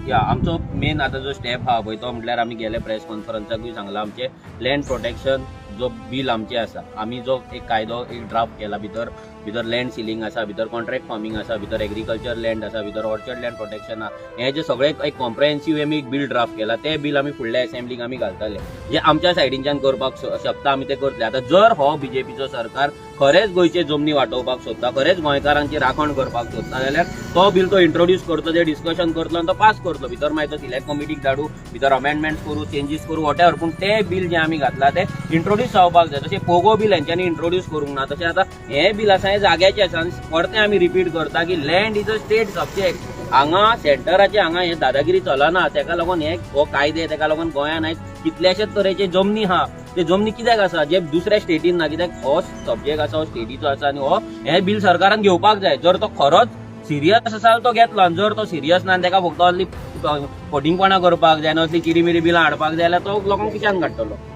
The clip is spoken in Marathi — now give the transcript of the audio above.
या आमचो मेन आता जो स्टेप हा पळय तो म्हटल्यार आमी गेले प्रेस कॉन्फरन्साकूय सांगला आमचे लँड प्रोटेक्शन जो बिल आमचे आसा आमी जो एक कायदो एक ड्राफ्ट केला भितर लँड सिलींग आसा भितर कॉन्ट्रॅक्ट फार्मिंग आसा भितर एग्रीकल्चर लँड आसा भितर ऑर्चर्ड लँड प्रोटेक्शन आहा हे जे सगळे एक कॉम्प्रेहेन्सीव आमी एक बिल ड्राफ्ट केला ते बिल आमी फुडल्या असेंब्लीक आमी घालतले जे आमच्या सायडींच्यान करपाक शकता आमी ते करतले आता जर हो बीजेपीचो सरकार खरेंच गोंयचे जमनी वांटोवपाक सोदता खरेंच गोंयकारांची राखण करपाक सोदता जाल्यार तो बिल तो इंट्रोड्यूस करतो ते डिस्कशन करतलो आनी तो पास करतलो भितर मागीर तो सिलेक्ट कमिटीक धाडू भितर अमेंडमेंट्स करू चेंजीस करू वॉटेवर पूण ते बिल जे आमी घातला ते इंट्रोड्यूस जावपाक जाय तशें पोगो बिल हेंच्यांनी इंट्रोड्यूस करूंक ना तशें आतां हे बिल आसा हे जाग्याचे आसा आनी परते आमी रिपीट करता की land is a state subject हांगा सेंटराचे हांगा हे दादागिरी चलना तेका लागून हे हो कायदे तेका लागून गोंयांत आयज कितल्याशेच तरेचे जमनी आहा ते जमनी कित्याक आसा जे दुसऱ्या स्टेटीन ना कित्याक हो सब्जेक्ट आसा हो स्टेटीचो आसा आनी हो हे बिल सरकारान घेवपाक जाय जर तो खरोच सिरियस आसा जाल्यार तो घेतलो आनी जर तो सिरियस ना तेका फक्त असली फटिंगपणां करपाक जाय असली चिरीमिरी बिलां हाडपाक जाय जाल्यार तो लोकांक कित्याक काडटलो